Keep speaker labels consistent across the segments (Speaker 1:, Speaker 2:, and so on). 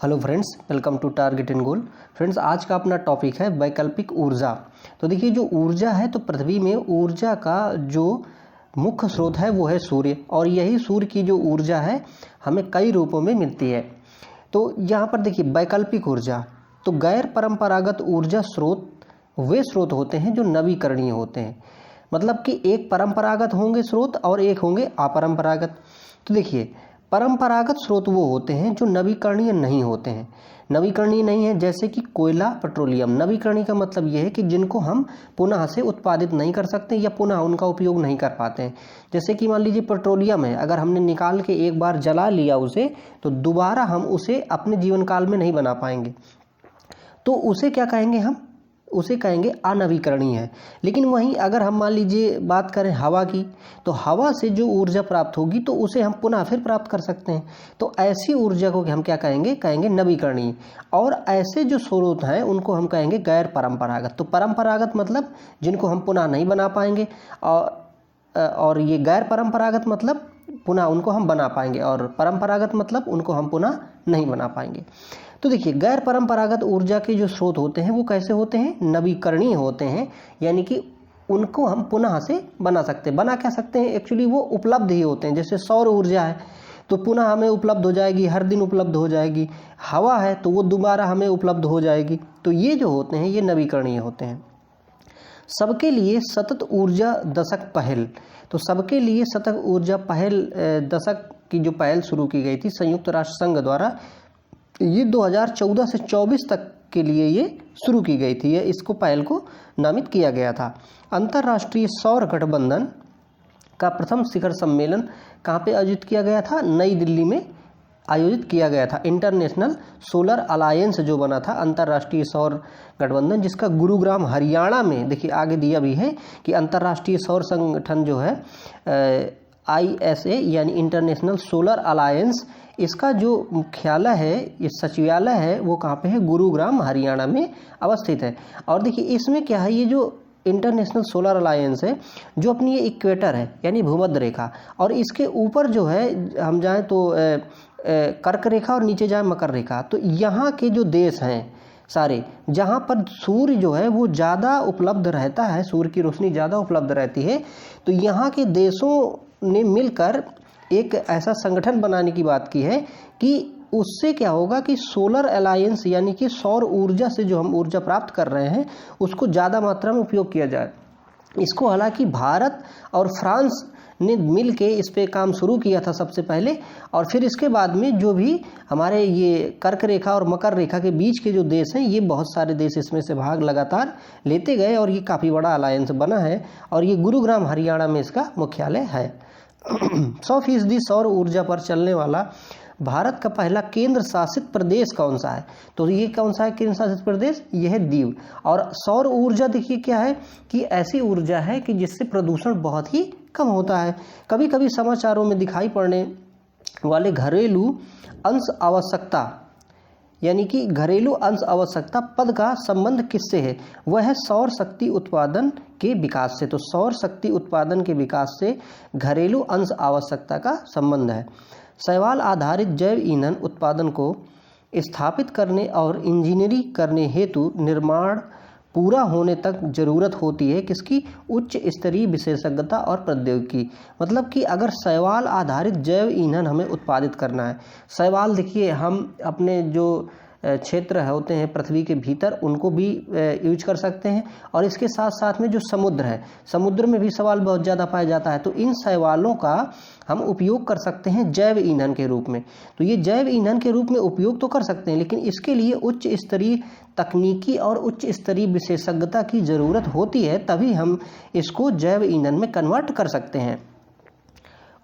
Speaker 1: Hello friends, welcome to target and goal. Friends, आज का अपना टॉपिक है वैकल्पिक ऊर्जा। तो देखिए, जो ऊर्जा है तो पृथ्वी में ऊर्जा का जो मुख्य स्रोत है वो है सूर्य, और यही सूर्य की जो ऊर्जा है हमें कई रूपों में मिलती है। तो यहाँ पर देखिए वैकल्पिक ऊर्जा, तो गैर परंपरागत ऊर्जा स्रोत वे स्रोत होते हैं जो नवीकरणीय होते हैं। मतलब कि एक परंपरागत होंगे स्रोत और एक होंगे अपरंपरागत। तो देखिए, परंपरागत स्रोत वो होते हैं जो नवीकरणीय नहीं होते हैं। नवीकरणीय नहीं है जैसे कि कोयला, पेट्रोलियम। नवीकरणीय का मतलब यह है कि जिनको हम पुनः से उत्पादित नहीं कर सकते या पुनः उनका उपयोग नहीं कर पाते हैं। जैसे कि मान लीजिए पेट्रोलियम है, अगर हमने निकाल के एक बार जला लिया उसे, तो दोबारा हम उसे अपने जीवन काल में नहीं बना पाएंगे। तो उसे क्या कहेंगे, हम उसे कहेंगे अनवीकरणीय है। लेकिन वहीं अगर हम मान लीजिए बात करें हवा की, तो हवा से जो ऊर्जा प्राप्त होगी तो उसे हम पुनः फिर प्राप्त कर सकते हैं। तो ऐसी ऊर्जा को हम क्या कहेंगे, कहेंगे नवीकरणीय। और ऐसे जो स्रोत हैं उनको हम कहेंगे गैर परंपरागत। तो परंपरागत मतलब जिनको हम पुनः नहीं बना पाएंगे, और ये गैर परंपरागत मतलब पुनः उनको हम बना पाएंगे, और परंपरागत मतलब उनको हम पुनः नहीं बना पाएंगे। तो देखिए, गैर परंपरागत ऊर्जा के जो स्रोत होते हैं वो कैसे होते हैं, नवीकरणीय होते हैं। यानी कि उनको हम पुनः से बना सकते हैं। बना क्या सकते हैं, एक्चुअली वो उपलब्ध ही होते हैं। जैसे सौर ऊर्जा है तो पुनः हमें उपलब्ध हो जाएगी, हर दिन उपलब्ध हो जाएगी। हवा है तो वो दोबारा हमें उपलब्ध हो जाएगी। तो ये जो होते हैं ये नवीकरणीय होते हैं। सबके लिए सतत ऊर्जा दशक पहल। तो सबके लिए सतत ऊर्जा पहल दशक की जो पहल शुरू की गई थी संयुक्त राष्ट्र संघ द्वारा, ये 2014 से 24 तक के लिए ये शुरू की गई थी। इसको पहल को नामित किया गया था। अंतर्राष्ट्रीय सौर गठबंधन का प्रथम शिखर सम्मेलन कहाँ पे आयोजित किया गया था, नई दिल्ली में आयोजित किया गया था। इंटरनेशनल सोलर अलायंस जो बना था, अंतर्राष्ट्रीय सौर गठबंधन, जिसका गुरुग्राम हरियाणा में, देखिए आगे दिया भी है कि अंतर्राष्ट्रीय सौर संगठन जो है ISA यानी इंटरनेशनल सोलर अलायंस, इसका जो मुख्यालय है, ये सचिवालय है, वो कहाँ पे है, गुरुग्राम हरियाणा में अवस्थित है। और देखिए इसमें क्या है, ये जो इंटरनेशनल सोलर अलायंस है जो अपनी ये इक्वेटर है यानी भूमध्य रेखा, और इसके ऊपर जो है हम जाएं तो कर्क रेखा और नीचे जाए मकर रेखा। तो यहाँ के जो देश हैं सारे, जहाँ पर सूर्य जो है वो ज़्यादा उपलब्ध रहता है, सूर्य की रोशनी ज़्यादा उपलब्ध रहती है, तो यहाँ के देशों ने मिलकर एक ऐसा संगठन बनाने की बात की है कि उससे क्या होगा कि सोलर अलायंस यानी कि सौर ऊर्जा से जो हम ऊर्जा प्राप्त कर रहे हैं उसको ज़्यादा मात्रा में उपयोग किया जाए। इसको हालांकि भारत और फ्रांस ने मिल के इस पे काम शुरू किया था सबसे पहले, और फिर इसके बाद में जो भी हमारे ये कर्क रेखा और मकर रेखा के बीच के जो देश हैं, ये बहुत सारे देश इसमें से भाग लगातार लेते गए, और ये काफ़ी बड़ा अलायंस बना है, और ये गुरुग्राम हरियाणा में इसका मुख्यालय है। 100% सौर ऊर्जा पर चलने वाला भारत का पहला केंद्र शासित प्रदेश कौन सा है, तो ये कौन सा है केंद्र शासित प्रदेश, ये है दीव। और सौर ऊर्जा देखिए क्या है कि ऐसी ऊर्जा है कि जिससे प्रदूषण बहुत ही कम होता है। कभी कभी समाचारों में दिखाई पड़ने वाले घरेलू अंश आवश्यकता यानी कि घरेलू अंश आवश्यकता पद का संबंध किससे है, वह है सौर शक्ति उत्पादन के विकास से। तो सौर शक्ति उत्पादन के विकास से घरेलू अंश आवश्यकता का संबंध है। शैवाल आधारित जैव ईंधन उत्पादन को स्थापित करने और इंजीनियरिंग करने हेतु निर्माण पूरा होने तक जरूरत होती है किसकी, उच्च स्तरीय विशेषज्ञता और प्रौद्योगिकी। मतलब कि अगर शैवाल आधारित जैव ईंधन हमें उत्पादित करना है, शैवाल देखिए हम अपने जो क्षेत्र होते हैं पृथ्वी के भीतर उनको भी यूज कर सकते हैं, और इसके साथ साथ में जो समुद्र है, समुद्र में भी शैवाल बहुत ज़्यादा पाया जाता है। तो इन शैवालों का हम उपयोग कर सकते हैं जैव ईंधन के रूप में। तो ये जैव ईंधन के रूप में उपयोग तो कर सकते हैं, लेकिन इसके लिए उच्च स्तरीय तकनीकी और उच्च स्तरीय विशेषज्ञता की ज़रूरत होती है, तभी हम इसको जैव ईंधन में कन्वर्ट कर सकते हैं।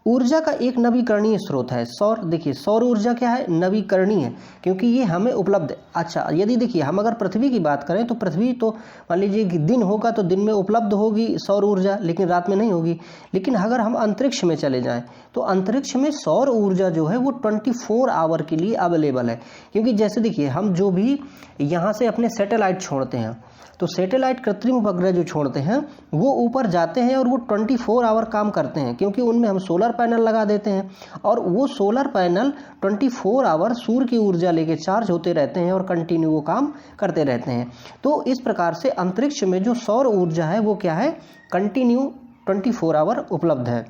Speaker 1: ऊर्जा का एक नवीकरणीय स्रोत है सौर। देखिए सौर ऊर्जा क्या है, नवीकरणीय है, क्योंकि ये हमें उपलब्ध है। अच्छा, यदि देखिए हम अगर पृथ्वी की बात करें तो पृथ्वी तो मान लीजिए कि दिन होगा तो दिन में उपलब्ध होगी सौर ऊर्जा, लेकिन रात में नहीं होगी। लेकिन अगर हम अंतरिक्ष में चले जाएं तो अंतरिक्ष में सौर ऊर्जा जो है वो 24 आवर के लिए अवेलेबल है। क्योंकि जैसे देखिए हम जो भी यहाँ से अपने सैटेलाइट छोड़ते हैं, तो सैटेलाइट कृत्रिम उपग्रह जो छोड़ते हैं वो ऊपर जाते हैं और वो 24 आवर काम करते हैं, क्योंकि उनमें हम सोलर पैनल लगा देते हैं और वो सोलर पैनल 24 आवर सूर्य की ऊर्जा लेके चार्ज होते रहते हैं और कंटिन्यू वो काम करते रहते हैं। तो इस प्रकार से अंतरिक्ष में जो सौर ऊर्जा है वो क्या है, कंटिन्यू 24 आवर उपलब्ध है।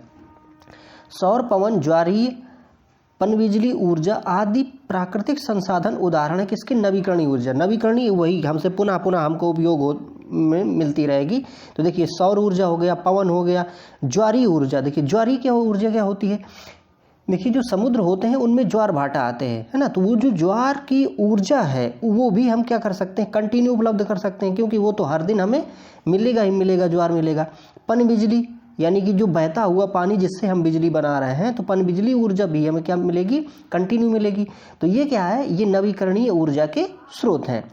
Speaker 1: सौर, पवन, ज्वारीय, पनबिजली ऊर्जा आदि प्राकृतिक संसाधन उदाहरण है किसकी, नवीकरणीय ऊर्जा। नवीकरणीय वही हमसे पुनः पुनः हमको उपयोग में मिलती रहेगी। तो देखिए सौर ऊर्जा हो गया, पवन हो गया, ज्वारीय ऊर्जा। देखिए ज्वारीय क्या ऊर्जा क्या होती है, देखिए जो समुद्र होते हैं उनमें ज्वार भाटा आते हैं, है ना, तो वो जो ज्वार की ऊर्जा है वो भी हम क्या कर सकते हैं, कंटिन्यू उपलब्ध कर सकते हैं, क्योंकि वो तो हर दिन हमें मिलेगा ही मिलेगा, ज्वार मिलेगा। पनबिजली यानी कि जो बहता हुआ पानी जिससे हम बिजली बना रहे हैं, तो पनबिजली ऊर्जा भी हमें क्या मिलेगी, कंटिन्यू मिलेगी। तो ये क्या है, ये नवीकरणीय ऊर्जा के स्रोत हैं।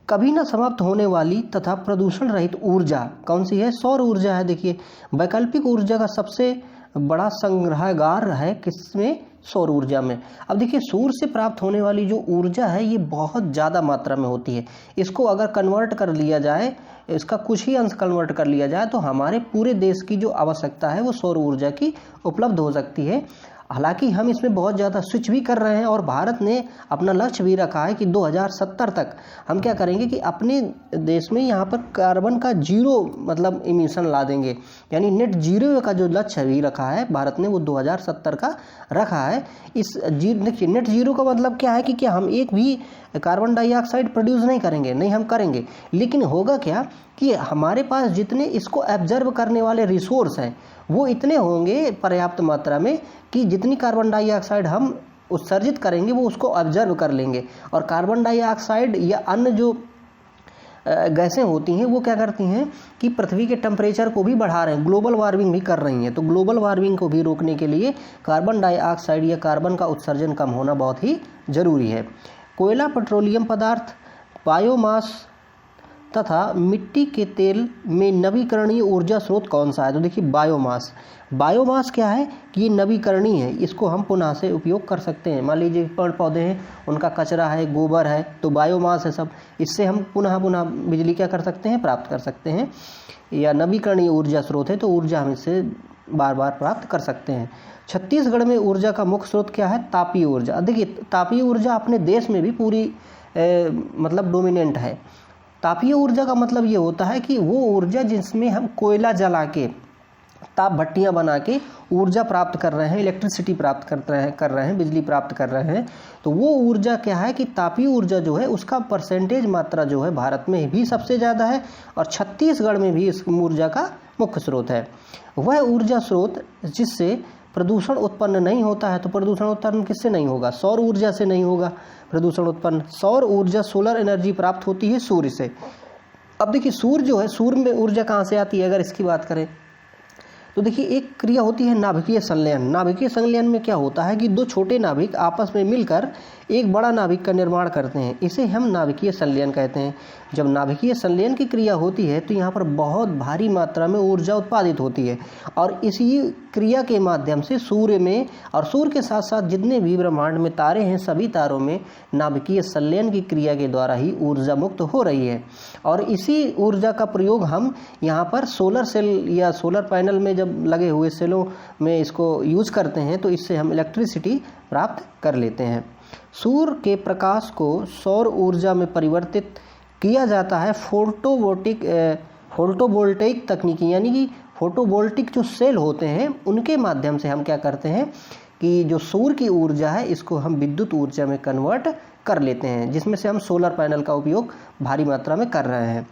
Speaker 1: कभी न समाप्त होने वाली तथा प्रदूषण रहित ऊर्जा कौन सी है, सौर ऊर्जा है। देखिए वैकल्पिक ऊर्जा का सबसे बड़ा संग्रहगार है किसमें, सौर ऊर्जा में। अब देखिए सूर्य से प्राप्त होने वाली जो ऊर्जा है ये बहुत ज़्यादा मात्रा में होती है। इसको अगर कन्वर्ट कर लिया जाए, इसका कुछ ही अंश कन्वर्ट कर लिया जाए, तो हमारे पूरे देश की जो आवश्यकता है वो सौर ऊर्जा की उपलब्ध हो सकती है। हालांकि हम इसमें बहुत ज़्यादा स्विच भी कर रहे हैं और भारत ने अपना लक्ष्य भी रखा है कि 2070 तक हम क्या करेंगे कि अपने देश में यहाँ पर कार्बन का जीरो मतलब इमिशन ला देंगे, यानी नेट जीरो का जो लक्ष्य भी रखा है भारत ने वो 2070 का रखा है। इस देखिए नेट जीरो का मतलब क्या है कि क्या हम एक भी कार्बन डाइऑक्साइड प्रोड्यूस नहीं करेंगे, नहीं हम करेंगे, लेकिन होगा क्या कि हमारे पास जितने इसको एब्जर्व करने वाले रिसोर्स हैं वो इतने होंगे पर्याप्त मात्रा में कि जितनी कार्बन डाइऑक्साइड हम उत्सर्जित करेंगे वो उसको ऑब्जर्व कर लेंगे। और कार्बन डाइऑक्साइड या अन्य जो गैसें होती हैं वो क्या करती हैं कि पृथ्वी के टेम्परेचर को भी बढ़ा रहे हैं, ग्लोबल वार्मिंग भी कर रही हैं। तो ग्लोबल वार्मिंग को भी रोकने के लिए कार्बन डाइऑक्साइड या कार्बन का उत्सर्जन कम होना बहुत ही ज़रूरी है। कोयला, पेट्रोलियम पदार्थ, बायोमास तथा मिट्टी के तेल में नवीकरणीय ऊर्जा स्रोत कौन सा है, तो देखिए बायोमास। बायोमास क्या है कि ये नवीकरणीय है, इसको हम पुनः से उपयोग कर सकते हैं। मान लीजिए पेड़ पौधे हैं, उनका कचरा है, गोबर है, तो बायोमास है सब, इससे हम पुनः बिजली क्या कर सकते हैं, प्राप्त कर सकते हैं। या नवीकरणीय ऊर्जा स्रोत है तो ऊर्जा हम इससे बार बार प्राप्त कर सकते हैं। छत्तीसगढ़ में ऊर्जा का मुख्य स्रोत क्या है, तापीय ऊर्जा। देखिए तापीय ऊर्जा अपने देश में भी पूरी मतलब डोमिनेंट है। तापीय ऊर्जा का मतलब ये होता है कि वो ऊर्जा जिसमें हम कोयला जला के ताप भट्टियाँ बना के ऊर्जा प्राप्त कर रहे हैं, इलेक्ट्रिसिटी प्राप्त कर रहे हैं, बिजली प्राप्त कर रहे हैं, तो वो ऊर्जा क्या है कि तापीय ऊर्जा जो है उसका परसेंटेज मात्रा जो है भारत में भी सबसे ज़्यादा है और छत्तीसगढ़ में भी इस ऊर्जा का मुख्य स्रोत है। वह ऊर्जा स्रोत जिससे प्रदूषण उत्पन्न नहीं होता है, तो प्रदूषण उत्पन्न किससे नहीं होगा, सौर ऊर्जा से नहीं होगा प्रदूषण उत्पन्न। सौर ऊर्जा, सोलर एनर्जी प्राप्त होती है सूर्य से। अब देखिए सूर्य जो है, सूर्य में ऊर्जा कहाँ से आती है अगर इसकी बात करें तो देखिए एक क्रिया होती है नाभिकीय संलयन। नाभिकीय संलयन में क्या होता है कि दो छोटे नाभिक आपस में मिलकर एक बड़ा नाभिक का निर्माण करते हैं, इसे हम नाभिकीय संलयन कहते हैं। जब नाभिकीय संलयन की क्रिया होती है तो यहाँ पर बहुत भारी मात्रा में ऊर्जा उत्पादित होती है और इसी क्रिया के माध्यम से सूर्य में और सूर्य के साथ साथ जितने भी ब्रह्मांड में तारे हैं सभी तारों में नाभिकीय संलयन की क्रिया के द्वारा ही ऊर्जा मुक्त हो रही है। और इसी ऊर्जा का प्रयोग हम यहाँ पर सोलर सेल या सोलर पैनल में जब लगे हुए सेलों में इसको यूज़ करते हैं तो इससे हम इलेक्ट्रिसिटी प्राप्त कर लेते हैं। सूर्य के प्रकाश को सौर ऊर्जा में परिवर्तित किया जाता है फोटोवोल्टेइक तकनीकी, यानी कि फोटोवोल्टिक जो सेल होते हैं उनके माध्यम से हम क्या करते हैं कि जो सूर्य की ऊर्जा है इसको हम विद्युत ऊर्जा में कन्वर्ट कर लेते हैं, जिसमें से हम सोलर पैनल का उपयोग भारी मात्रा में कर रहे हैं।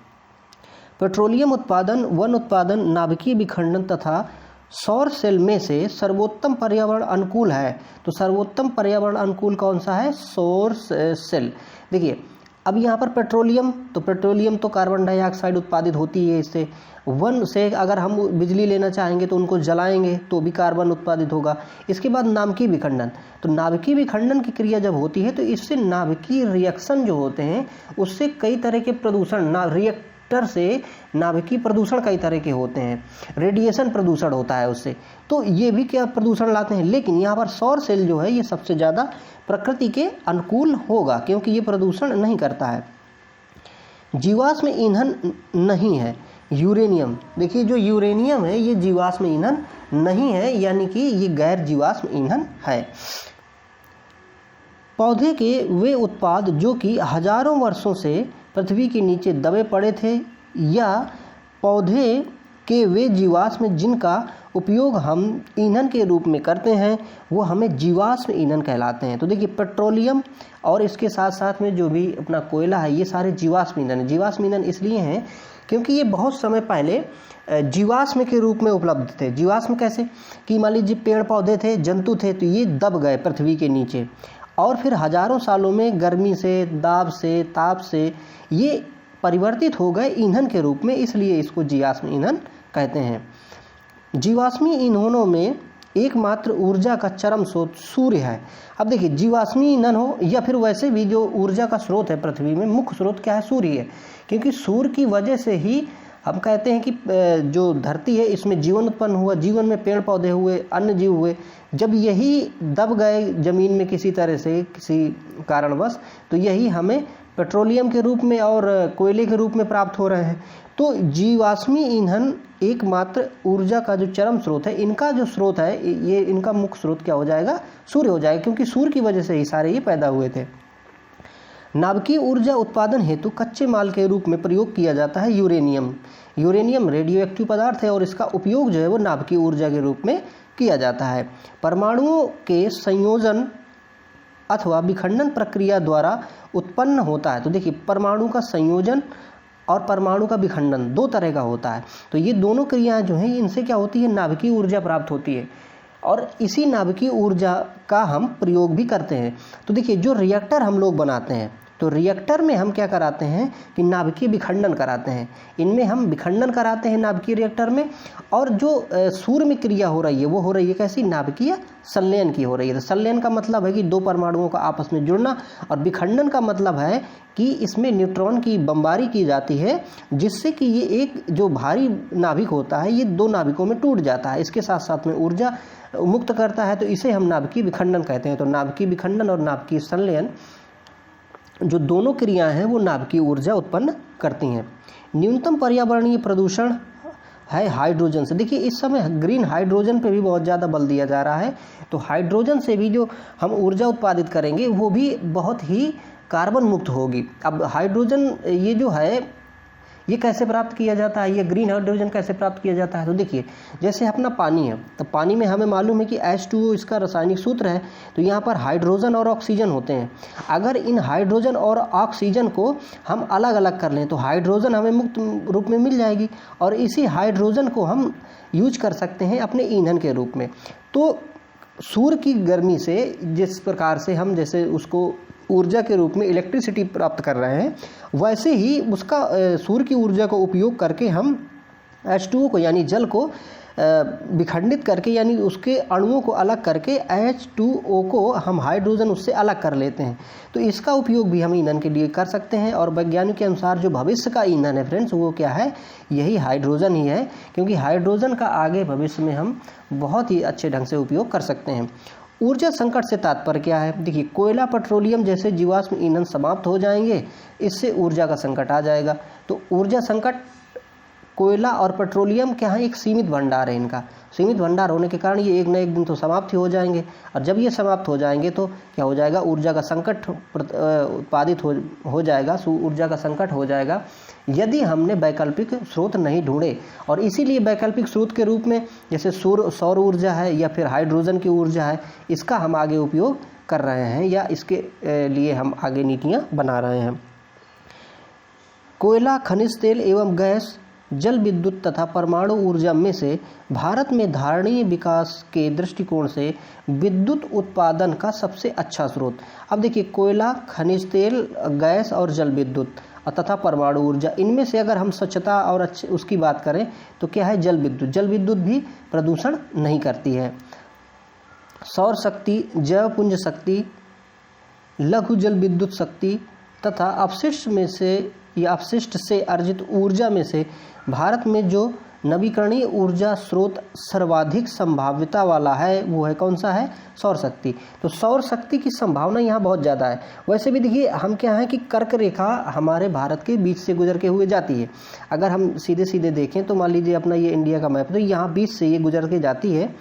Speaker 1: पेट्रोलियम उत्पादन, वन उत्पादन, नाभिकीय विखंडन तथा सौर सेल में से सर्वोत्तम पर्यावरण अनुकूल है, तो सर्वोत्तम पर्यावरण अनुकूल कौन सा है, सौर सेल। देखिए अब यहाँ पर पेट्रोलियम तो कार्बन डाइऑक्साइड उत्पादित होती है इससे। वन से अगर हम बिजली लेना चाहेंगे तो उनको जलाएंगे तो भी कार्बन उत्पादित होगा। इसके बाद नाभिकीय विखंडन, तो नाभिकीय विखंडन की क्रिया जब होती है तो इससे नाभिकीय रिएक्शन जो होते हैं उससे कई तरह के प्रदूषण, रिएक्टर से नाभिकीय प्रदूषण कई तरह के होते हैं, रेडिएशन प्रदूषण होता है उससे, तो ये भी क्या प्रदूषण लाते हैं। लेकिन यहाँ पर सौर सेल जो है ये सबसे ज़्यादा प्रकृति के अनुकूल होगा क्योंकि ये प्रदूषण नहीं करता है। जीवाश्म ईंधन नहीं है, यूरेनियम, देखिए जो यूरेनियम है ये जीवाश्म ईंधन नहीं है, यानी कि ये गैर जीवाश्म ईंधन है। पौधे के वे उत्पाद जो कि हजारों वर्षों से पृथ्वी के नीचे दबे पड़े थे, या पौधे के वे जीवाश्म जिनका उपयोग हम ईंधन के रूप में करते हैं, वो हमें जीवाश्म ईंधन कहलाते हैं। तो देखिए पेट्रोलियम और इसके साथ साथ में जो भी अपना कोयला है, ये सारे जीवाश्म ईंधन है। जीवाश्म ईंधन इसलिए हैं क्योंकि ये बहुत समय पहले जीवाश्म के रूप में उपलब्ध थे। जीवाश्म कैसे कि मान लीजिए पेड़ पौधे थे, जंतु थे, तो ये दब गए पृथ्वी के नीचे और फिर हजारों सालों में गर्मी से, दाब से, ताप से ये परिवर्तित हो गए ईंधन के रूप में, इसलिए इसको जीवाश्म ईंधन कहते हैं। जीवाश्मी ईंधनों में एकमात्र ऊर्जा का चरम स्रोत सूर्य है। अब देखिए जीवाश्मी ईंधन हो या फिर वैसे भी जो ऊर्जा का स्रोत है पृथ्वी में, मुख्य स्रोत क्या है? सूर्य है। क्योंकि सूर्य की वजह से ही हम कहते हैं कि जो धरती है इसमें जीवन उत्पन्न हुआ, जीवन में पेड़ पौधे हुए, अन्य जीव हुए। जब यही दब गए जमीन में किसी तरह से, किसी कारणवश, तो यही हमें पेट्रोलियम के रूप में और कोयले के रूप में प्राप्त हो रहे हैं। तो जीवाश्मी ईंधन एकमात्र ऊर्जा का जो चरम स्रोत है, इनका जो स्रोत है, ये इनका मुख्य स्रोत क्या हो जाएगा? सूर्य हो जाएगा, क्योंकि सूर्य की वजह से ही सारे ये पैदा हुए थे। नाभिकीय ऊर्जा उत्पादन हेतु कच्चे माल के रूप में प्रयोग किया जाता है यूरेनियम। यूरेनियम रेडियो एक्टिव पदार्थ है और इसका उपयोग जो है वो नाभिकीय ऊर्जा के रूप में किया जाता है। परमाणुओं के संयोजन अथवा विखंडन प्रक्रिया द्वारा उत्पन्न होता है। तो देखिए परमाणु का संयोजन और परमाणु का विखंडन दो तरह का होता है। तो ये दोनों क्रियाएं जो हैं इनसे क्या होती है? नाभिकीय ऊर्जा प्राप्त होती है और इसी नाभिकीय ऊर्जा का हम प्रयोग भी करते हैं। तो देखिए जो रिएक्टर हम लोग बनाते हैं, तो रिएक्टर में हम क्या कराते हैं कि नाभिकीय विखंडन कराते हैं। इनमें हम विखंडन कराते हैं नाभिकीय रिएक्टर में, और जो सूर्य में क्रिया हो रही है वो हो रही है कैसी? नाभिकीय संलयन की हो रही है। तो संलयन का मतलब है कि दो परमाणुओं का आपस में जुड़ना, और विखंडन का मतलब है कि इसमें न्यूट्रॉन की बमबारी की जाती है, जिससे कि ये एक जो भारी नाभिक होता है ये दो नाभिकों में टूट जाता है, इसके साथ साथ में ऊर्जा मुक्त करता है। तो इसे हम नाभिकीय विखंडन कहते हैं। तो नाभिकीय विखंडन और नाभिकीय संलयन जो दोनों क्रियाएं हैं वो नाभिकीय ऊर्जा उत्पन्न करती हैं। न्यूनतम पर्यावरणीय प्रदूषण है हाइड्रोजन से। देखिए इस समय ग्रीन हाइड्रोजन पे भी बहुत ज़्यादा बल दिया जा रहा है। तो हाइड्रोजन से भी जो हम ऊर्जा उत्पादित करेंगे वो भी बहुत ही कार्बन मुक्त होगी। अब हाइड्रोजन ये जो है ये कैसे प्राप्त किया जाता है? ये ग्रीन हाइड्रोजन कैसे प्राप्त किया जाता है? तो देखिए जैसे अपना पानी है, तो पानी में हमें मालूम है कि H2O इसका रासायनिक सूत्र है। तो यहाँ पर हाइड्रोजन और ऑक्सीजन होते हैं। अगर इन हाइड्रोजन और ऑक्सीजन को हम अलग अलग कर लें तो हाइड्रोजन हमें मुक्त रूप में मिल जाएगी, और इसी हाइड्रोजन को हम यूज कर सकते हैं अपने ईंधन के रूप में। तो सूर्य की गर्मी से जिस प्रकार से हम जैसे उसको ऊर्जा के रूप में इलेक्ट्रिसिटी प्राप्त कर रहे हैं, वैसे ही उसका सूर्य की ऊर्जा को उपयोग करके हम H2O को यानी जल को विखंडित करके, यानी उसके अणुओं को अलग करके H2O को हम हाइड्रोजन उससे अलग कर लेते हैं। तो इसका उपयोग भी हम ईंधन के लिए कर सकते हैं। और वैज्ञानिक के अनुसार जो भविष्य का ईंधन है फ्रेंड्स, वो क्या है? यही हाइड्रोजन ही है, क्योंकि हाइड्रोजन का आगे भविष्य में हम बहुत ही अच्छे ढंग से उपयोग कर सकते हैं। ऊर्जा संकट से तात्पर्य क्या है? देखिए कोयला, पेट्रोलियम जैसे जीवाश्म ईंधन समाप्त हो जाएंगे, इससे ऊर्जा का संकट आ जाएगा। तो ऊर्जा संकट, कोयला और पेट्रोलियम क्या है? एक सीमित भंडार है। इनका सीमित भंडार होने के कारण ये एक न एक दिन तो समाप्त ही हो जाएंगे, और जब ये समाप्त हो जाएंगे तो क्या हो जाएगा? ऊर्जा का संकट उत्पादित हो जाएगा, ऊर्जा का संकट हो जाएगा यदि हमने वैकल्पिक स्रोत नहीं ढूंढे। और इसीलिए वैकल्पिक स्रोत के रूप में जैसे सौर ऊर्जा है या फिर हाइड्रोजन की ऊर्जा है, इसका हम आगे उपयोग कर रहे हैं, या इसके लिए हम आगे नीतियाँ बना रहे हैं। कोयला, खनिज तेल एवं गैस, जल विद्युत तथा परमाणु ऊर्जा में से भारत में धारणीय विकास के दृष्टिकोण से विद्युत उत्पादन का सबसे अच्छा स्रोत। अब देखिए कोयला, खनिज तेल, गैस और जल विद्युत तथा परमाणु ऊर्जा, इनमें से अगर हम स्वच्छता और उसकी बात करें तो क्या है? जल विद्युत। जल विद्युत भी प्रदूषण नहीं करती है। सौर शक्ति, जैव पुंज शक्ति, लघु जल विद्युत शक्ति तथा अपशिष्ट से अर्जित ऊर्जा में से भारत में जो नवीकरणीय ऊर्जा स्रोत सर्वाधिक संभाव्यता वाला है वो है कौन सा है? सौर शक्ति। तो सौर शक्ति की संभावना यहाँ बहुत ज़्यादा है। वैसे भी देखिए हम क्या है कि कर्क रेखा हमारे भारत के बीच से गुजर के हुए जाती है। अगर हम सीधे सीधे देखें तो मान लीजिए अपना ये इंडिया का मैप, तो यहाँ बीच से ये गुजर के जाती है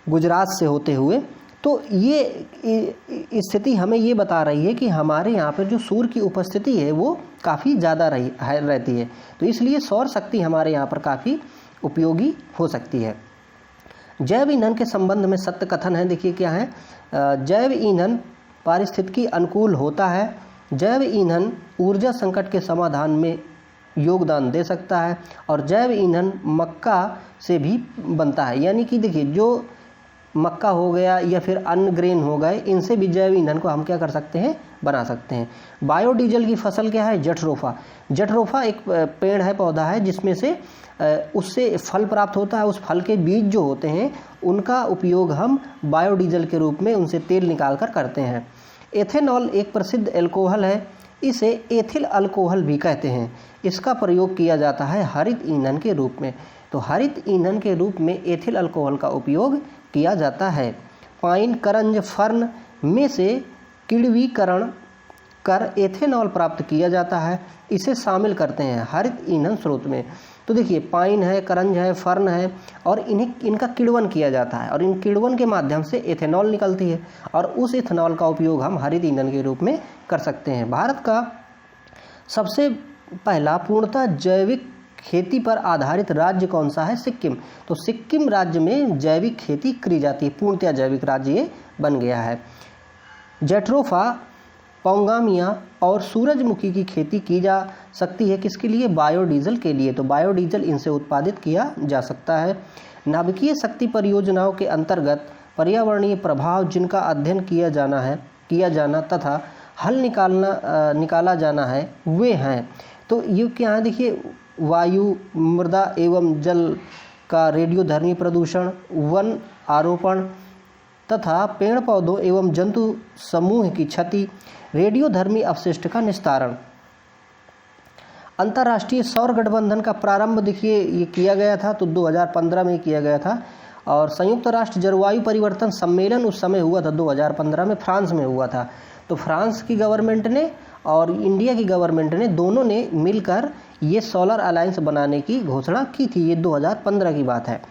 Speaker 1: गुजरात से होते हुए। तो ये स्थिति हमें ये बता रही है कि हमारे यहाँ पर जो सूर्य की उपस्थिति है वो काफ़ी ज़्यादा रहती है। तो इसलिए सौर शक्ति हमारे यहाँ पर काफ़ी उपयोगी हो सकती है। जैव ईंधन के संबंध में सत्य कथन है। देखिए क्या है, जैव ईंधन पारिस्थितिकी अनुकूल होता है। जैव ईंधन ऊर्जा संकट के समाधान में योगदान दे सकता है और जैव ईंधन मक्का से भी बनता है। यानी कि देखिए जो मक्का हो गया या फिर अन्य ग्रेन हो गए, इनसे भी जैव ईंधन को हम क्या कर सकते हैं? बना सकते हैं। बायोडीजल की फसल क्या है? जठरोफा। जठरोफा एक पेड़ है, पौधा है, जिसमें से उससे फल प्राप्त होता है। उस फल के बीज जो होते हैं उनका उपयोग हम बायोडीजल के रूप में उनसे तेल निकाल कर करते हैं। एथेनॉल एक प्रसिद्ध एल्कोहल है, इसे एथिल अल्कोहल भी कहते हैं। इसका प्रयोग किया जाता है हरित ईंधन के रूप में। तो हरित ईंधन के रूप में एथिल अल्कोहल का उपयोग किया जाता है। पाइन, करंज, फर्न में से किण्वीकरण कर एथेनॉल प्राप्त किया जाता है। इसे शामिल करते हैं हरित ईंधन स्रोत में। तो देखिए पाइन है, करंज है, फर्न है और इनका किण्वन किया जाता है और इन किण्वन के माध्यम से एथेनॉल निकलती है और उस एथेनॉल का उपयोग हम हरित ईंधन के रूप में कर सकते हैं। भारत का सबसे पहला पूर्णतः जैविक खेती पर आधारित राज्य कौन सा है? सिक्किम। तो सिक्किम राज्य में जैविक खेती की जाती है, पूर्णतः जैविक राज्य ये बन गया है। जठरोफा, पौंगामिया और सूरजमुखी की खेती की जा सकती है। किसके लिए? बायोडीजल के लिए। तो बायोडीजल इनसे उत्पादित किया जा सकता है। नाभिकीय शक्ति परियोजनाओं के अंतर्गत पर्यावरणीय प्रभाव जिनका अध्ययन किया जाना तथा हल निकाला जाना है वे हैं। तो ये क्या है? देखिए वायु, मृदा एवं जल का रेडियोधर्मी प्रदूषण, वन आरोपण तथा पेड़ पौधों एवं जंतु समूह की क्षति, रेडियोधर्मी अपशिष्ट का निस्तारण। अंतर्राष्ट्रीय सौर गठबंधन का प्रारंभ देखिए ये किया गया था, तो 2015 में किया गया था और संयुक्त राष्ट्र जलवायु परिवर्तन सम्मेलन उस समय हुआ था 2015 में, फ्रांस में हुआ था। तो फ्रांस की गवर्नमेंट ने और इंडिया की गवर्नमेंट ने दोनों ने मिलकर ये सोलर अलायंस बनाने की घोषणा की थी। ये 2015 की बात है।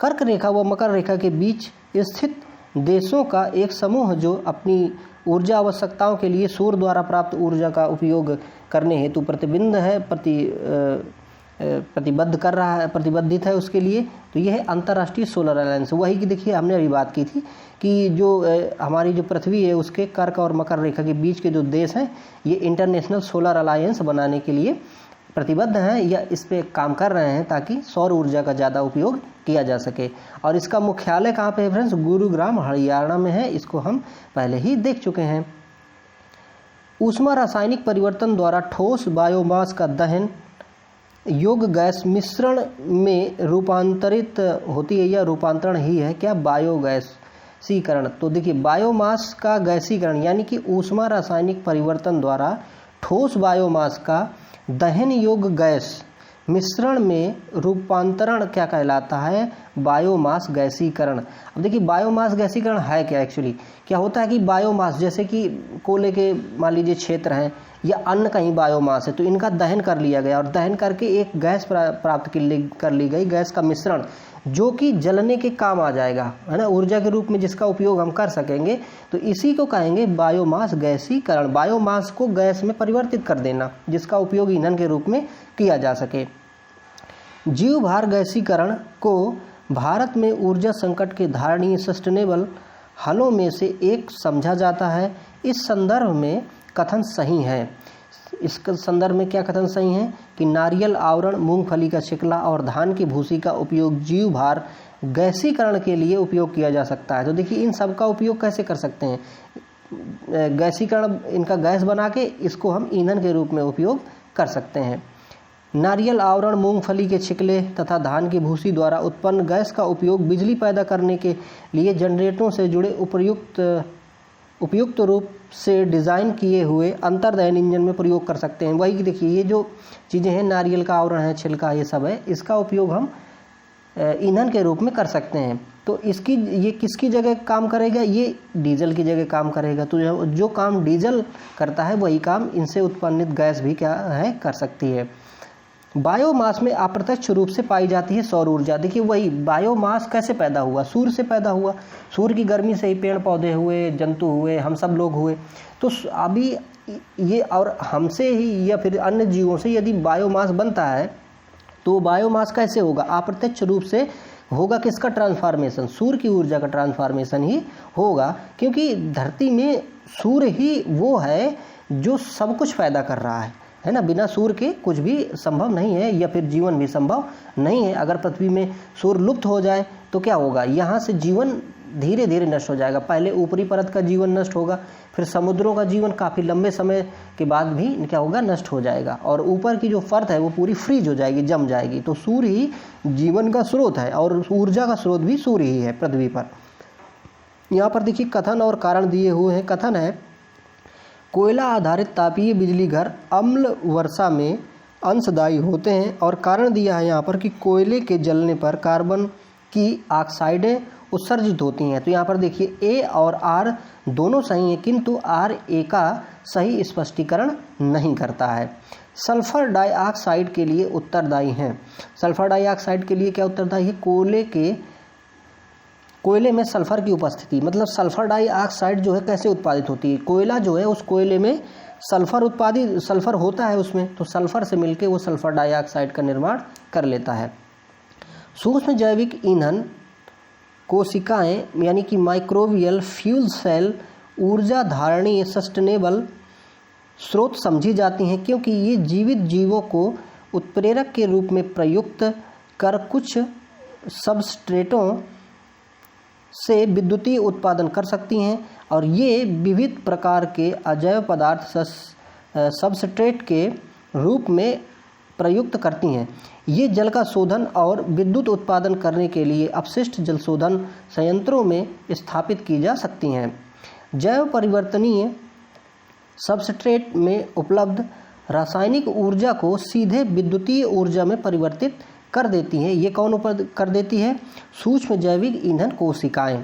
Speaker 1: कर्क रेखा व मकर रेखा के बीच स्थित देशों का एक समूह जो अपनी ऊर्जा आवश्यकताओं के लिए सूर्य द्वारा प्राप्त ऊर्जा का उपयोग करने हेतु प्रतिबद्धित है उसके लिए। तो यह है अंतर्राष्ट्रीय सोलर अलायंस। वही की देखिए हमने अभी बात की थी कि जो हमारी जो पृथ्वी है उसके कर्क और मकर रेखा के बीच के जो देश हैं ये इंटरनेशनल सोलर अलायंस बनाने के लिए प्रतिबद्ध हैं या इस पे काम कर रहे हैं ताकि सौर ऊर्जा का ज़्यादा उपयोग किया जा सके। और इसका मुख्यालय कहाँ पे है फ्रेंड्स? गुरुग्राम हरियाणा में है। इसको हम पहले ही देख चुके हैं। ऊष्मा रासायनिक परिवर्तन द्वारा ठोस बायोमास का दहन योग्य गैस मिश्रण में रूपांतरित होती है या रूपांतरण ही है क्या? बायोगैसीकरण। तो देखिए बायोमास का गैसीकरण यानी कि ऊष्मा रासायनिक परिवर्तन द्वारा ठोस बायोमास का दहन योग्य गैस मिश्रण में रूपांतरण क्या कहलाता है? बायोमास गैसीकरण। अब देखिए बायोमास गैसीकरण है क्या? एक्चुअली क्या होता है कि बायोमास जैसे कि कोयले के मान लीजिए क्षेत्र हैं या अन्य कहीं बायोमास है, तो इनका दहन कर लिया गया और दहन करके एक गैस प्राप्त कर ली गई, गैस का मिश्रण जो कि जलने के काम आ जाएगा, है ना, ऊर्जा के रूप में जिसका उपयोग हम कर सकेंगे। तो इसी को कहेंगे बायोमास गैसीकरण। बायोमास को गैस में परिवर्तित कर देना जिसका उपयोग ईंधन के रूप में किया जा सके। जीवभार गैसीकरण को भारत में ऊर्जा संकट के धारणीय सस्टेनेबल हलों में से एक समझा जाता है। इस संदर्भ में कथन सही है। इस संदर्भ में क्या कथन सही है कि नारियल आवरण, मूंगफली का छिकला और धान की भूसी का उपयोग जीवभार गैसीकरण के लिए उपयोग किया जा सकता है। तो देखिए इन सब का उपयोग कैसे कर सकते हैं? गैसीकरण, इनका गैस बना के इसको हम ईंधन के रूप में उपयोग कर सकते हैं। नारियल आवरण, मूंगफली के छिकले तथा धान की भूसी द्वारा उत्पन्न गैस का उपयोग बिजली पैदा करने के लिए जनरेटरों से जुड़े उपयुक्त रूप से डिज़ाइन किए हुए अंतर्दहन इंजन में प्रयोग कर सकते हैं। वही देखिए ये जो चीज़ें हैं, नारियल का आवरण है, छिलका, ये सब है, इसका उपयोग हम ईंधन के रूप में कर सकते हैं। तो ये किसकी जगह काम करेगा? ये डीजल की जगह काम करेगा। तो जो काम डीजल करता है वही काम इनसे उत्पन्नित गैस भी क्या है, कर सकती है। बायोमास में अप्रत्यक्ष रूप से पाई जाती है सौर ऊर्जा। देखिए वही बायोमास कैसे पैदा हुआ? सूर्य से पैदा हुआ। सूर्य की गर्मी से ही पेड़ पौधे हुए, जंतु हुए, हम सब लोग हुए। तो अभी ये और हमसे ही या फिर अन्य जीवों से यदि बायोमास बनता है तो बायोमास कैसे होगा? अप्रत्यक्ष रूप से होगा। किसका ट्रांसफॉर्मेशन? सूर्य की ऊर्जा का ट्रांसफॉर्मेशन ही होगा, क्योंकि धरती में सूर्य ही वो है जो सब कुछ पैदा कर रहा है ना। बिना सूर्य के कुछ भी संभव नहीं है या फिर जीवन भी संभव नहीं है। अगर पृथ्वी में सूर्य लुप्त हो जाए तो क्या होगा? यहाँ से जीवन धीरे धीरे नष्ट हो जाएगा। पहले ऊपरी परत का जीवन नष्ट होगा, फिर समुद्रों का जीवन काफ़ी लंबे समय के बाद भी क्या होगा? नष्ट हो जाएगा, और ऊपर की जो परत है वो पूरी फ्रीज हो जाएगी, जम जाएगी। तो सूर्य ही जीवन का स्रोत है और ऊर्जा का स्रोत भी सूर्य ही है पृथ्वी पर। यहाँ पर देखिए कथन और कारण दिए हुए हैं। कथन है, कोयला आधारित तापीय बिजली घर अम्ल वर्षा में अंशदायी होते हैं। और कारण दिया है यहाँ पर कि कोयले के जलने पर कार्बन की ऑक्साइडें उत्सर्जित होती हैं। तो यहाँ पर देखिए ए और आर दोनों सही हैं, किंतु आर ए का सही स्पष्टीकरण नहीं करता है। सल्फर डाइऑक्साइड के लिए उत्तरदायी हैं। सल्फर डाइऑक्साइड के लिए क्या उत्तरदायी है? कोयले में सल्फर की उपस्थिति, मतलब सल्फर डाइऑक्साइड जो है कैसे उत्पादित होती है? कोयला जो है उस कोयले में सल्फर होता है उसमें, तो सल्फर से मिलके वो सल्फर डाइऑक्साइड का निर्माण कर लेता है। सूक्ष्म जैविक ईंधन कोशिकाएं यानी कि माइक्रोबियल फ्यूल सेल ऊर्जा धारणीय सस्टेनेबल स्रोत समझी जाती हैं, क्योंकि ये जीवित जीवों को उत्प्रेरक के रूप में प्रयुक्त कर कुछ सबस्ट्रेटों से विद्युतीय उत्पादन कर सकती हैं, और ये विविध प्रकार के अजैव पदार्थ सबस्ट्रेट के रूप में प्रयुक्त करती हैं। ये जल का शोधन और विद्युत उत्पादन करने के लिए अपशिष्ट जल शोधन संयंत्रों में स्थापित की जा सकती हैं। जैव परिवर्तनीय सबस्ट्रेट में उपलब्ध रासायनिक ऊर्जा को सीधे विद्युतीय ऊर्जा में परिवर्तित कर देती हैं। ये कौन कर देती है? सूक्ष्म जैविक ईंधन कोशिकाएं।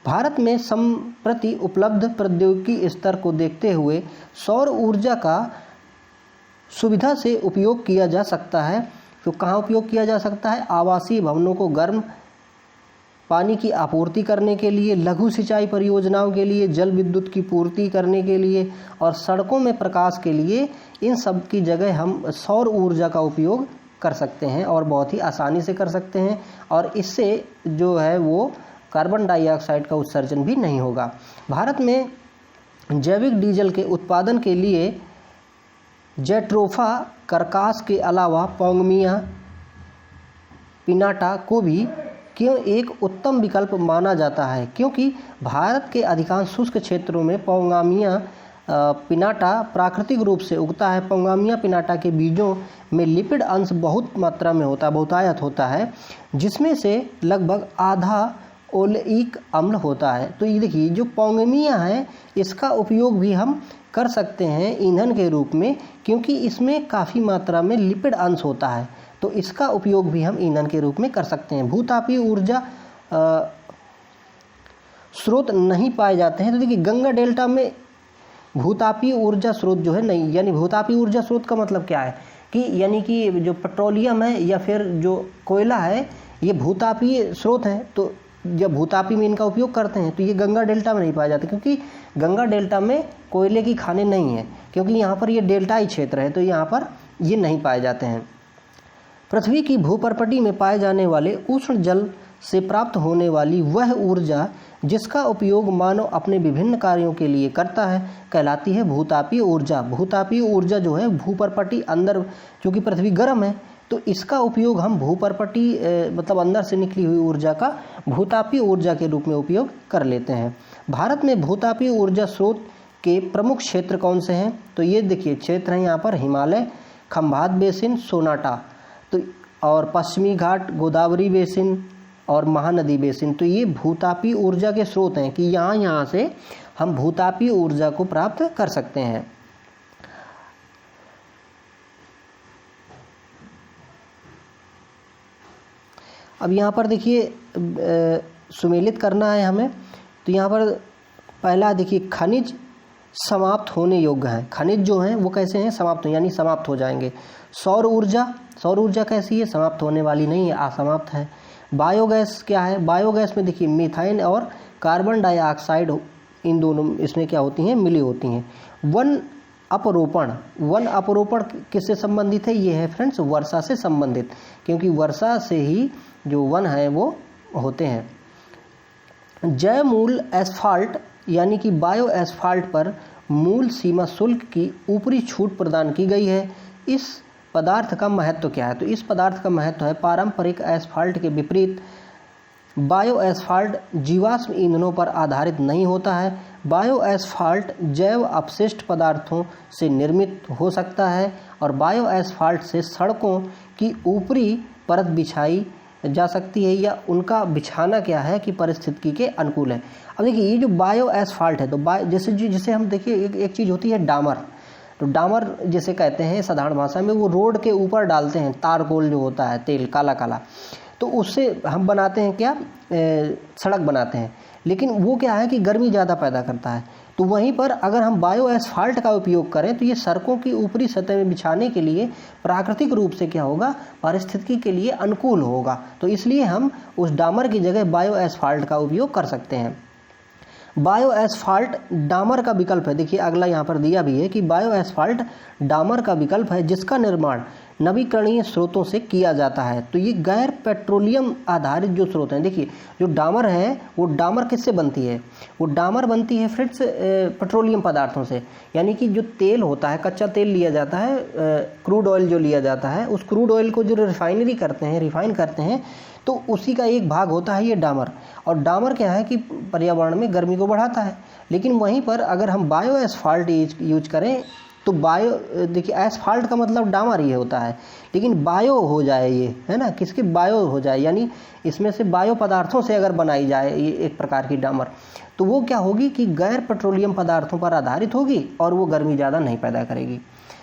Speaker 1: भारत में संप्रति उपलब्ध प्रौद्योगिकी स्तर को देखते हुए सौर ऊर्जा का सुविधा से उपयोग किया जा सकता है। तो कहाँ उपयोग किया जा सकता है? आवासीय भवनों को गर्म पानी की आपूर्ति करने के लिए, लघु सिंचाई परियोजनाओं के लिए, जल विद्युत की पूर्ति करने के लिए, और सड़कों में प्रकाश के लिए। इन सब की जगह हम सौर ऊर्जा का उपयोग कर सकते हैं और बहुत ही आसानी से कर सकते हैं, और इससे जो है वो कार्बन डाइऑक्साइड का उत्सर्जन भी नहीं होगा। भारत में जैविक डीजल के उत्पादन के लिए जेट्रोफा करकास के अलावा पोंगमिया पिनाटा को भी क्यों एक उत्तम विकल्प माना जाता है? क्योंकि भारत के अधिकांश शुष्क क्षेत्रों में पोंगामिया पिनाटा प्राकृतिक रूप से उगता है। पोंगामिया पिनाटा के बीजों में लिपिड अंश बहुत मात्रा में होता है, बहुतायत होता है, जिसमें से लगभग आधा ओलेइक अम्ल होता है। तो ये देखिए जो पोंगामिया है इसका उपयोग भी हम कर सकते हैं ईंधन के रूप में, क्योंकि इसमें काफ़ी मात्रा में लिपिड अंश होता है, तो इसका उपयोग भी हम ईंधन के रूप में कर सकते हैं। भूतापीय ऊर्जा स्रोत नहीं पाए जाते हैं। तो देखिए गंगा डेल्टा में भूतापीय ऊर्जा स्रोत जो है नहीं, यानी भूतापीय ऊर्जा स्रोत का मतलब क्या है कि यानी कि जो पेट्रोलियम है या फिर जो कोयला है ये भूतापीय स्रोत है। तो जब भूतापी में इनका उपयोग करते हैं तो ये गंगा डेल्टा में नहीं पाए जाते, क्योंकि गंगा डेल्टा में कोयले की खानें नहीं हैं, क्योंकि यहाँ पर ये डेल्टाई क्षेत्र है, तो यहाँ पर ये नहीं पाए जाते हैं। पृथ्वी की भूपर्पटी में पाए जाने वाले उष्ण जल से प्राप्त होने वाली वह ऊर्जा जिसका उपयोग मानव अपने विभिन्न कार्यों के लिए करता है कहलाती है भूतापीय ऊर्जा। भूतापीय ऊर्जा जो है भूपर्पटी अंदर, क्योंकि पृथ्वी गर्म है तो इसका उपयोग हम भूपर्पटी मतलब अंदर से निकली हुई ऊर्जा का भूतापीय ऊर्जा के रूप में उपयोग कर लेते हैं। भारत में भूतापीय ऊर्जा स्रोत के प्रमुख क्षेत्र कौन से हैं? तो ये देखिए क्षेत्र हैं यहाँ पर हिमालय, खंभात बेसिन, सोनाटा, तो और पश्चिमी घाट, गोदावरी बेसिन और महानदी बेसिन। तो ये भूतापीय ऊर्जा के स्रोत हैं कि यहाँ से हम भूतापीय ऊर्जा को प्राप्त कर सकते हैं। अब यहाँ पर देखिए सुमेलित करना है हमें, तो यहाँ पर पहला देखिए खनिज समाप्त होने योग्य हैं। खनिज जो हैं वो कैसे हैं, समाप्त यानी समाप्त हो जाएंगे। सौर ऊर्जा कैसी है, समाप्त होने वाली नहीं है, असमाप्त है। बायोगैस क्या है, बायोगैस में देखिए मीथेन और कार्बन डाइऑक्साइड इन दोनों इसमें क्या होती हैं, मिली होती हैं। वन अपरोपण किससे संबंधित है, ये है फ्रेंड्स वर्षा से संबंधित, क्योंकि वर्षा से ही जो वन है वो होते हैं। जैव मूल एस्फाल्ट यानी कि बायो एस्फाल्ट पर मूल सीमा शुल्क की ऊपरी छूट प्रदान की गई है। इस पदार्थ का महत्व क्या है, तो इस पदार्थ का महत्व है पारंपरिक एस्फाल्ट के विपरीत बायो एस्फाल्ट जीवाश्म ईंधनों पर आधारित नहीं होता है। बायो एस्फाल्ट जैव अपशिष्ट पदार्थों से निर्मित हो सकता है और बायो एस्फाल्ट से सड़कों की ऊपरी परत बिछाई जा सकती है या उनका बिछाना क्या है कि परिस्थिति के अनुकूल है। अब देखिए ये जो बायो एस्फाल्ट है, तो जैसे हम देखिए एक चीज़ होती है डामर, तो डामर जैसे कहते हैं साधारण भाषा में, वो रोड के ऊपर डालते हैं तारकोल जो होता है, तेल काला काला, तो उससे हम बनाते हैं क्या, सड़क बनाते हैं। लेकिन वो क्या है कि गर्मी ज़्यादा पैदा करता है। तो वहीं पर अगर हम बायो एस्फाल्ट का उपयोग करें तो ये सड़कों की ऊपरी सतह में बिछाने के लिए प्राकृतिक रूप से क्या होगा, पारिस्थितिकी के लिए अनुकूल होगा। तो इसलिए हम उस डामर की जगह बायो एस्फाल्ट का उपयोग कर सकते हैं। बायो एस्फाल्ट डामर का विकल्प है। देखिए अगला यहाँ पर दिया भी है कि बायो एस्फाल्ट डामर का विकल्प है जिसका निर्माण नवीकरणीय स्रोतों से किया जाता है। तो ये गैर पेट्रोलियम आधारित जो स्रोत हैं, देखिए जो डामर है वो डामर किससे बनती है, वो डामर बनती है फ्रेंड्स पेट्रोलियम पदार्थों से, यानी कि जो तेल होता है, कच्चा तेल लिया जाता है, क्रूड ऑयल जो लिया जाता है, उस क्रूड ऑयल को जो रिफाइन करते हैं तो उसी का एक भाग होता है ये डामर। और डामर क्या है कि पर्यावरण में गर्मी को बढ़ाता है। लेकिन वहीं पर अगर हम बायो एस्फाल्ट यूज करें तो देखिए एस्फाल्ट का मतलब डामर ही होता है, लेकिन बायो हो जाए ये, है ना, किसके बायो हो जाए, यानी इसमें से बायो पदार्थों से अगर बनाई जाए ये एक प्रकार की डामर, तो वो क्या होगी कि गैर पेट्रोलियम पदार्थों पर आधारित होगी और वो गर्मी ज़्यादा नहीं पैदा करेगी।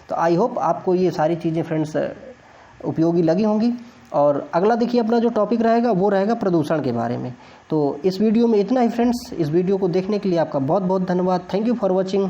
Speaker 1: तो आई होप आपको ये सारी चीज़ें फ्रेंड्स उपयोगी लगी होंगी। और अगला देखिए अपना जो टॉपिक रहेगा वो रहेगा प्रदूषण के बारे में। तो इस वीडियो में इतना ही फ्रेंड्स। इस वीडियो को देखने के लिए आपका बहुत बहुत धन्यवाद। Thank you for watching.